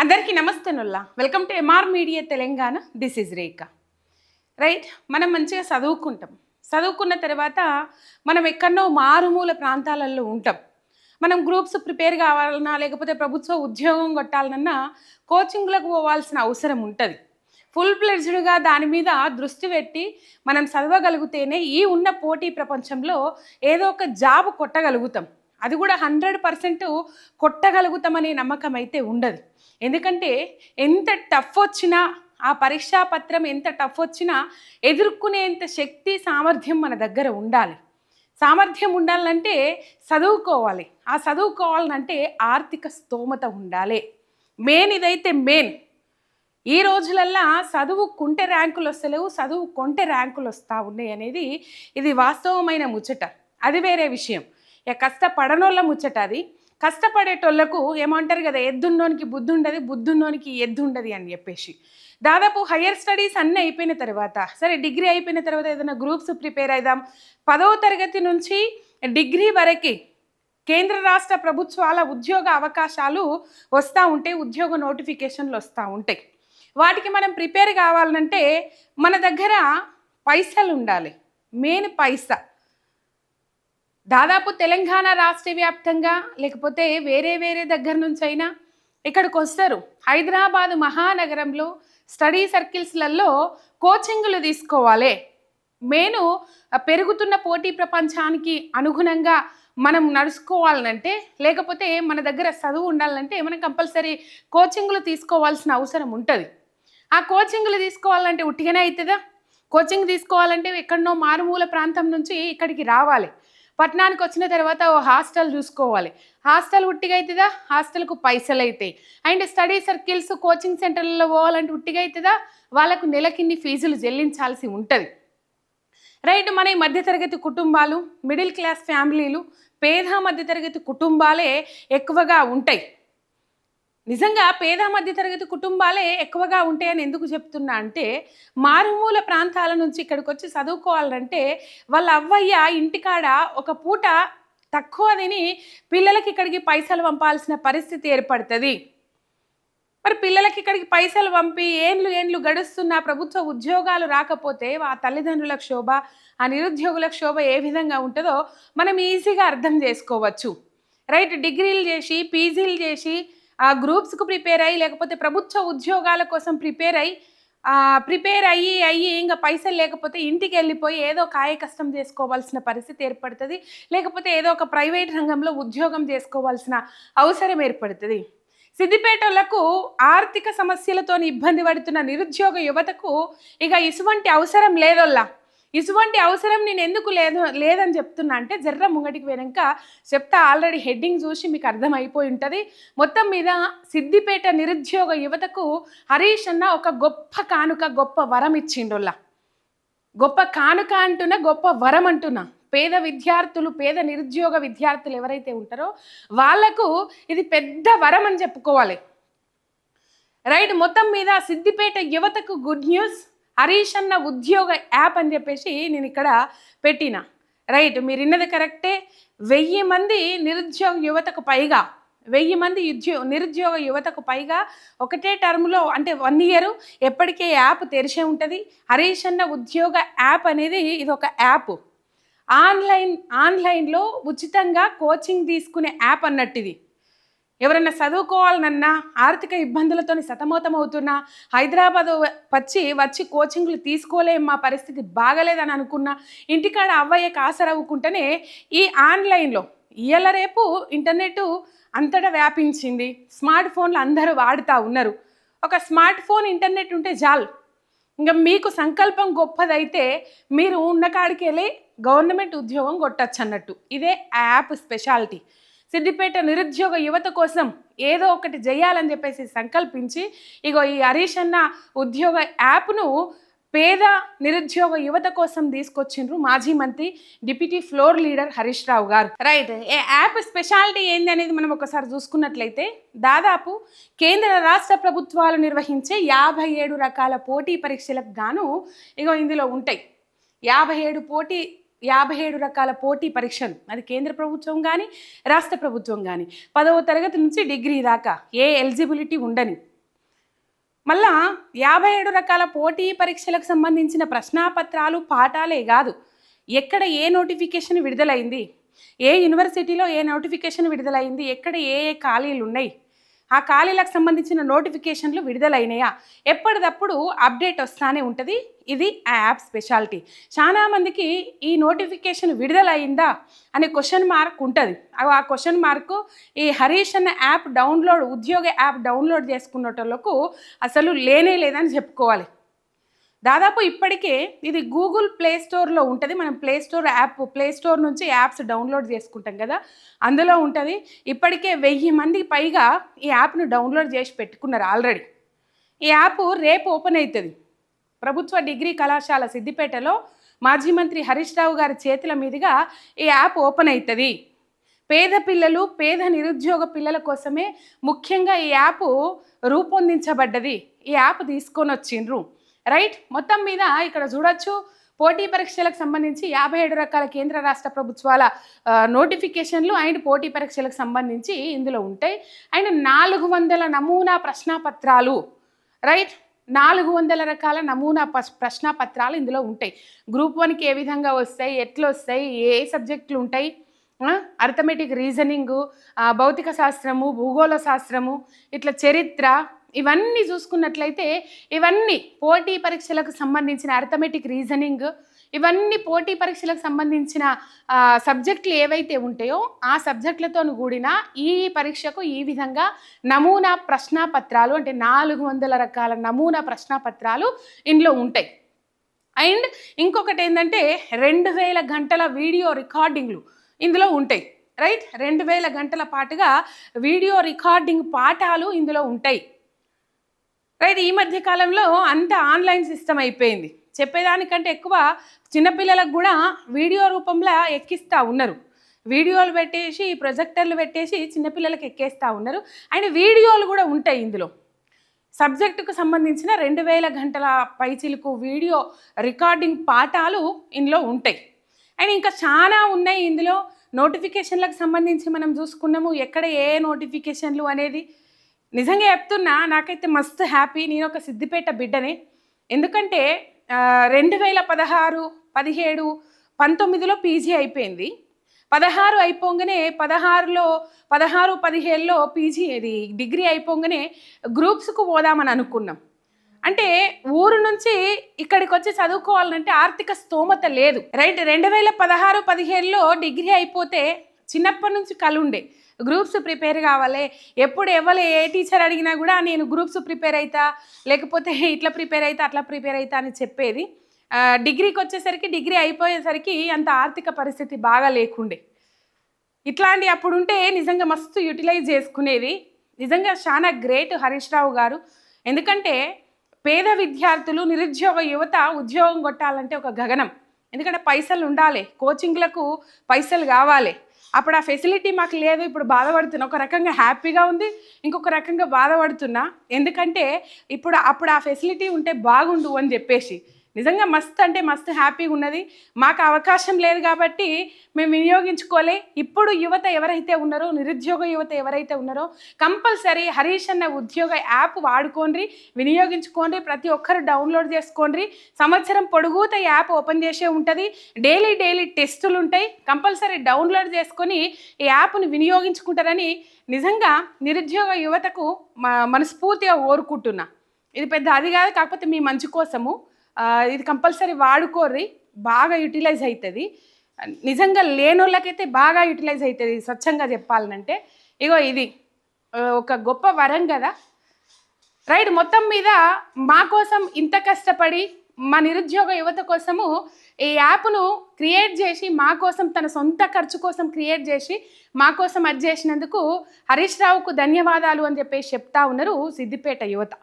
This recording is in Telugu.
అందరికీ నమస్తేనుల్లా. Welcome to MR media Telangana. This is Rekha. Right, మనం మంచిగా చదువుకుంటాం. చదువుకున్న తర్వాత మనం ఎక్కడో మారుమూల ప్రాంతాలలో ఉంటాం. మనం గ్రూప్స్ ప్రిపేర్ కావాలన్నా లేకపోతే ప్రభుత్వ ఉద్యోగం కొట్టాలన్నా కోచింగ్లకు పోవాల్సిన అవసరం ఉంటుంది. ఫుల్ ప్లెడ్జ్డ్గా దాని మీద దృష్టి పెట్టి మనం చదవగలిగితేనే ఈ ఉన్న పోటీ ప్రపంచంలో ఏదో ఒక జాబ్ కొట్టగలుగుతాం. అది కూడా 100% కొట్టగలుగుతామనే నమ్మకం అయితే ఉండదు. ఎందుకంటే ఎంత టఫ్ వచ్చినా, ఆ పరీక్షా పత్రం ఎంత టఫ్ వచ్చినా ఎదుర్కొనేంత శక్తి సామర్థ్యం మన దగ్గర ఉండాలి. సామర్థ్యం ఉండాలంటే చదువుకోవాలి. ఆ చదువుకోవాలంటే ఆర్థిక స్తోమత ఉండాలి. మెయిన్ ఇదైతే మెయిన్. ఈ రోజులల్లా చదువుకుంటే ర్యాంకులు వస్తలేవు, చదువుకుంటే ర్యాంకులు వస్తూ ఉన్నాయి అనేది ఇది వాస్తవమైన ముచ్చట. అది వేరే విషయం. కష్టపడనోళ్ళ ముచ్చట అది. కష్టపడేటోళ్లకు ఏమంటారు కదా, ఎద్దున్నోనికి బుద్ధి ఉండదు, బుద్ధున్నోనికి ఎద్దు ఉండదు అని చెప్పేసి. దాదాపు హయ్యర్ స్టడీస్ అన్నీ అయిపోయిన తర్వాత, సరే డిగ్రీ అయిపోయిన తర్వాత ఏదైనా గ్రూప్స్ ప్రిపేర్ అవుదాం. 10వ తరగతి నుంచి డిగ్రీ వరకు కేంద్ర రాష్ట్ర ప్రభుత్వాల ఉద్యోగ అవకాశాలు వస్తూ ఉంటాయి, ఉద్యోగ నోటిఫికేషన్లు వస్తూ ఉంటాయి. వాటికి మనం ప్రిపేర్ కావాలంటే మన దగ్గర పైసలు ఉండాలి. మెయిన్ పైసా. దాదాపు తెలంగాణ రాష్ట్ర వ్యాప్తంగా లేకపోతే వేరే వేరే దగ్గర నుంచి అయినా ఇక్కడికి వస్తారు. హైదరాబాద్ మహానగరంలో స్టడీ సర్కిల్స్లలో కోచింగ్లు తీసుకోవాలి. మెయిన్ పెరుగుతున్న పోటీ ప్రపంచానికి అనుగుణంగా మనం నడుచుకోవాలంటే, లేకపోతే మన దగ్గర చదువు ఉండాలంటే మనం కంపల్సరీ కోచింగ్లు తీసుకోవాల్సిన అవసరం ఉంటుంది. ఆ కోచింగ్లు తీసుకోవాలంటే ఉట్టిగానే అవుతుందా? కోచింగ్ తీసుకోవాలంటే ఎక్కడనో మారుమూల ప్రాంతం నుంచి ఇక్కడికి రావాలి. పట్టణానికి వచ్చిన తర్వాత ఓ హాస్టల్ చూసుకోవాలి. హాస్టల్ ఉట్టిగా అవుతుందా? హాస్టల్కు పైసలు అవుతాయి. అండ్ స్టడీ సర్కిల్స్ కోచింగ్ సెంటర్లలో పోవాలంటే ఉట్టిగా అవుతుందా? వాళ్ళకు నెలకిన్ని ఫీజులు చెల్లించాల్సి ఉంటుంది. రైట్, మన మధ్యతరగతి కుటుంబాలు, మిడిల్ క్లాస్ ఫ్యామిలీలు, పేద మధ్యతరగతి కుటుంబాలే ఎక్కువగా ఉంటాయి. నిజంగా పేద మధ్యతరగతి కుటుంబాలే ఎక్కువగా ఉంటాయని ఎందుకు చెప్తున్నా అంటే, మారుమూల ప్రాంతాల నుంచి ఇక్కడికి వచ్చి చదువుకోవాలంటే వాళ్ళ అవ్వయ్య ఇంటికాడ ఒక పూట తక్కువ తిని పిల్లలకి ఇక్కడికి పైసలు పంపాల్సిన పరిస్థితి ఏర్పడుతుంది. మరి పిల్లలకి ఇక్కడికి పైసలు పంపి ఏండ్లు గడుస్తున్న ప్రభుత్వ ఉద్యోగాలు రాకపోతే ఆ తల్లిదండ్రుల క్షోభ, ఆ నిరుద్యోగుల క్షోభ ఏ విధంగా ఉంటుందో మనం ఈజీగా అర్థం చేసుకోవచ్చు. రైట్, డిగ్రీలు చేసి, పీజీలు చేసి, ఆ గ్రూప్స్కు ప్రిపేర్ అయ్యి, లేకపోతే ప్రభుత్వ ఉద్యోగాల కోసం ప్రిపేర్ అయ్యి ఇంకా పైసలు లేకపోతే ఇంటికి వెళ్ళిపోయి ఏదో కాయ కష్టం చేసుకోవాల్సిన పరిస్థితి ఏర్పడుతుంది. లేకపోతే ఏదో ఒక ప్రైవేట్ రంగంలో ఉద్యోగం చేసుకోవాల్సిన అవసరం ఏర్పడుతుంది. సిద్దిపేటలకు ఆర్థిక సమస్యలతో ఇబ్బంది పడుతున్న నిరుద్యోగ యువతకు ఇక ఇటువంటి అవసరం లేదోల్లా. ఇటువంటి అవసరం నేను ఎందుకు లేదని చెప్తున్నా అంటే, జర్ర ముంగటికి వెనక చెప్తా. ఆల్రెడీ హెడ్డింగ్ చూసి మీకు అర్థమైపోయి ఉంటుంది. మొత్తం మీద సిద్దిపేట నిరుద్యోగ యువతకు హరీష్ అన్న ఒక గొప్ప కానుక, గొప్ప వరం ఇచ్చిండోల్లా. గొప్ప కానుక అంటున్నా, గొప్ప వరం అంటున్నా. పేద విద్యార్థులు, పేద నిరుద్యోగ విద్యార్థులు ఎవరైతే ఉంటారో వాళ్లకు ఇది పెద్ద వరం అని చెప్పుకోవాలి. రైట్, మొత్తం మీద సిద్దిపేట యువతకు గుడ్ న్యూస్. హరీష్ అన్న ఉద్యోగ యాప్ అని చెప్పేసి నేను ఇక్కడ పెట్టిన. రైట్, మీరు విన్నది కరెక్టే. 1000 మంది నిరుద్యోగ యువతకు పైగా, 1000 మంది నిరుద్యోగ యువతకు పైగా ఒకటే టర్మ్లో, అంటే 1 ఇయర్ ఎప్పటికే యాప్ తెరిచే ఉంటుంది. హరీష్ అన్న ఉద్యోగ యాప్ అనేది ఇది ఒక యాప్. ఆన్లైన్లో ఉచితంగా కోచింగ్ తీసుకునే యాప్ అన్నట్టు ఇది. ఎవరైనా చదువుకోవాలన్నా, ఆర్థిక ఇబ్బందులతో సతమతమవుతున్నా, హైదరాబాద్ వచ్చి కోచింగ్లు తీసుకోలేం, మా పరిస్థితి బాగలేదని అనుకున్నా, ఇంటికాడ అవ్వయ్యకి ఆసరవ్వుకుంటేనే ఈ ఆన్లైన్లో ఇయ్యాల రేపు ఇంటర్నెట్ అంతటా వ్యాపించింది. స్మార్ట్ ఫోన్లు అందరూ వాడుతూ ఉన్నారు. ఒక స్మార్ట్ ఫోన్, ఇంటర్నెట్ ఉంటే చాలు. ఇంకా మీకు సంకల్పం గొప్పదైతే మీరు ఉన్న కాడికి వెళ్ళి గవర్నమెంట్ ఉద్యోగం కొట్టచ్చు అన్నట్టు. ఇదే యాప్ స్పెషాలిటీ. సిద్దిపేట నిరుద్యోగ యువత కోసం ఏదో ఒకటి చేయాలని చెప్పేసి సంకల్పించి ఇగో ఈ హరీష్ అన్న ఉద్యోగ యాప్ను పేద నిరుద్యోగ యువత కోసం తీసుకొచ్చిండ్రు మాజీ మంత్రి, deputy floor leader Harish Rao గారు. రైట్, ఈ యాప్ స్పెషాలిటీ ఏంది అనేది మనం ఒకసారి చూసుకున్నట్లయితే, దాదాపు కేంద్ర రాష్ట్ర ప్రభుత్వాలు నిర్వహించే 57 రకాల పోటీ పరీక్షలకు గాను ఇగో ఇందులో ఉంటాయి. 57 రకాల పోటీ పరీక్షలు. అది కేంద్ర ప్రభుత్వం కానీ, రాష్ట్ర ప్రభుత్వం కానీ, 10వ తరగతి నుంచి డిగ్రీ దాకా ఏ ఎలిజిబిలిటీ ఉండని మళ్ళా 57 రకాల పోటీ పరీక్షలకు సంబంధించిన ప్రశ్నాపత్రాలు పాఠాలే కాదు, ఎక్కడ ఏ నోటిఫికేషన్ విడుదలైంది, ఏ యూనివర్సిటీలో ఏ నోటిఫికేషన్ విడుదలైంది, ఎక్కడ ఏ ఏ ఖాళీలు ఉన్నాయి, ఆ ఖాళీలకు సంబంధించిన నోటిఫికేషన్లు విడుదలైనయా, ఎప్పటికప్పుడు అప్డేట్ వస్తూనే ఉంటుంది. ఇది ఆ యాప్ స్పెషాలిటీ. చాలామందికి ఈ నోటిఫికేషన్ విడుదలైందా అనే క్వశ్చన్ మార్క్ ఉంటుంది. ఆ క్వశ్చన్ మార్కు ఈ హరీష్ అన్న యాప్ డౌన్లోడ్, ఉద్యోగ యాప్ డౌన్లోడ్ చేసుకున్నటోళ్ళకు అసలు లేనే లేదని చెప్పుకోవాలి. దాదాపు ఇప్పటికే ఇది గూగుల్ ప్లే స్టోర్లో ఉంటుంది. మనం ప్లే స్టోర్ నుంచి యాప్స్ డౌన్లోడ్ చేసుకుంటాం కదా, అందులో ఉంటుంది. ఇప్పటికే 1000 మందికి పైగా ఈ యాప్ను డౌన్లోడ్ చేసి పెట్టుకున్నారు ఆల్రెడీ. ఈ యాప్ రేపు ఓపెన్ అవుతుంది. ప్రభుత్వ డిగ్రీ కళాశాల సిద్దిపేటలో మాజీ మంత్రి హరీష్ రావు గారి చేతుల మీదుగా ఈ యాప్ ఓపెన్ అవుతుంది. పేద పిల్లలు, పేద నిరుద్యోగ పిల్లల కోసమే ముఖ్యంగా ఈ యాప్ రూపొందించబడ్డది. ఈ యాప్ తీసుకొని వచ్చిండ్రు. రైట్, మొత్తం మీద ఇక్కడ చూడొచ్చు, పోటీ పరీక్షలకు సంబంధించి 57 రకాల కేంద్ర రాష్ట్ర ప్రభుత్వాల నోటిఫికేషన్లు అండ్ పోటీ పరీక్షలకు సంబంధించి ఇందులో ఉంటాయి. అండ్ 400 నమూనా ప్రశ్నాపత్రాలు, రైట్, 400 రకాల నమూనా ప్రశ్నాపత్రాలు ఇందులో ఉంటాయి. గ్రూప్ 1కి ఏ విధంగా వస్తాయి, ఎట్లా వస్తాయి, ఏ సబ్జెక్టులు ఉంటాయి, అర్థమెటిక్, రీజనింగు, భౌతిక శాస్త్రము, భూగోళ శాస్త్రము, ఇట్లా చరిత్ర, ఇవన్నీ చూసుకున్నట్లయితే ఇవన్నీ పోటీ పరీక్షలకు సంబంధించిన అర్థమెటిక్, రీజనింగ్, ఇవన్నీ పోటీ పరీక్షలకు సంబంధించిన సబ్జెక్టులు ఏవైతే ఉంటాయో ఆ సబ్జెక్టులతో కూడిన ఈ పరీక్షకు ఈ విధంగా నమూనా ప్రశ్నాపత్రాలు, అంటే 400 రకాల నమూనా ప్రశ్నాపత్రాలు ఇందులో ఉంటాయి. అండ్ ఇంకొకటి ఏంటంటే 2000 గంటల వీడియో రికార్డింగ్లు ఇందులో ఉంటాయి. రైట్, 2000 గంటల పాటుగా వీడియో రికార్డింగ్ పాఠాలు ఇందులో ఉంటాయి. రైట్, ఈ మధ్య కాలంలో అంత ఆన్లైన్ సిస్టమ్ అయిపోయింది. చెప్పేదానికంటే ఎక్కువ చిన్నపిల్లలకు కూడా వీడియో రూపంలో ఎక్కిస్తూ ఉన్నారు. వీడియోలు పెట్టేసి, ప్రొజెక్టర్లు పెట్టేసి చిన్నపిల్లలకు ఎక్కేస్తూ ఉన్నారు. అండ్ వీడియోలు కూడా ఉంటాయి ఇందులో. సబ్జెక్టుకు సంబంధించిన 2000 గంటల పైచిలకు వీడియో రికార్డింగ్ పాఠాలు ఇందులో ఉంటాయి. అండ్ ఇంకా చాలా ఉన్నాయి ఇందులో. నోటిఫికేషన్లకు సంబంధించి మనం చూసుకున్నాము, ఎక్కడ ఏ నోటిఫికేషన్లు అనేది. నిజంగా చెప్తున్నా, నాకైతే మస్తు హ్యాపీ. నేను ఒక సిద్దిపేట బిడ్డనే. ఎందుకంటే 2016, 17, 19లో పీజీ అయిపోయింది. 16 అయిపోగానే 16, 17లో పీజీ, ఇది డిగ్రీ అయిపోగానే గ్రూప్స్కు పోదామని అనుకున్నాం. అంటే ఊరు నుంచి ఇక్కడికి వచ్చి చదువుకోవాలంటే ఆర్థిక స్తోమత లేదు. రైట్, 2016, 17లో డిగ్రీ అయిపోతే చిన్నప్పటి నుంచి కలుండే గ్రూప్స్ ప్రిపేర్ కావాలి. ఎప్పుడు ఏ టీచర్ అడిగినా కూడా నేను గ్రూప్స్ ప్రిపేర్ అవుతా, లేకపోతే ఇట్లా ప్రిపేర్ అవుతా, అట్లా ప్రిపేర్ అవుతా అని చెప్పేది. డిగ్రీకి వచ్చేసరికి, డిగ్రీ అయిపోయేసరికి అంత ఆర్థిక పరిస్థితి బాగా లేకుండే. ఇట్లాంటి అప్పుడు ఉంటే నిజంగా మస్తు యూటిలైజ్ చేసుకునేది. నిజంగా చాలా గ్రేట్ హరీష్ రావు గారు. ఎందుకంటే పేద విద్యార్థులు, నిరుద్యోగ యువత ఉద్యోగం కొట్టాలంటే ఒక గగనం. ఎందుకంటే పైసలు ఉండాలి, కోచింగ్లకు పైసలు కావాలి. అప్పుడు ఆ ఫెసిలిటీ మాకు లేదు. ఇప్పుడు బాధపడుతున్నా. ఒక రకంగా హ్యాపీగా ఉంది, ఇంకొక రకంగా బాధపడుతున్నా. ఎందుకంటే అప్పుడు ఆ ఫెసిలిటీ ఉంటే బాగుండు అని చెప్పేసి. నిజంగా మస్తు అంటే మస్తు హ్యాపీగా ఉన్నది. మాకు అవకాశం లేదు కాబట్టి మేము వినియోగించుకోలే. ఇప్పుడు యువత ఎవరైతే ఉన్నారో, నిరుద్యోగ యువత ఎవరైతే ఉన్నారో, కంపల్సరీ హరీష్ అన్న ఉద్యోగ యాప్ వాడుకోండి, వినియోగించుకోండి. ప్రతి ఒక్కరు డౌన్లోడ్ చేసుకోండి. సంవత్సరం పొడుగుత యాప్ ఓపెన్ చేసే ఉంటుంది. డైలీ టెస్టులు ఉంటాయి. కంపల్సరీ డౌన్లోడ్ చేసుకొని ఈ యాప్ను వినియోగించుకుంటారని నిజంగా నిరుద్యోగ యువతకు మనస్ఫూర్తిగా కోరుకుంటున్నా. ఇది పెద్ద అది కాదు, కాకపోతే మీ మంచి కోసము ఇది కంపల్సరీ వాడుకోర్రి, బాగా యూటిలైజ్ అవుతుంది. నిజంగా లేనోళ్ళకైతే బాగా యూటిలైజ్ అవుతుంది. స్వచ్ఛంగా చెప్పాలంటే ఇగో ఇది ఒక గొప్ప వరం కదా. రైట్, మొత్తం మీద మా కోసం ఇంత కష్టపడి, మా నిరుద్యోగ యువత కోసము ఈ యాప్ను క్రియేట్ చేసి, మా కోసం తన సొంత ఖర్చు కోసం క్రియేట్ చేసి మా కోసం అది చేసినందుకు హరీష్ రావుకు ధన్యవాదాలు అని చెప్పేసి చెప్తా ఉన్నారు సిద్దిపేట యువత.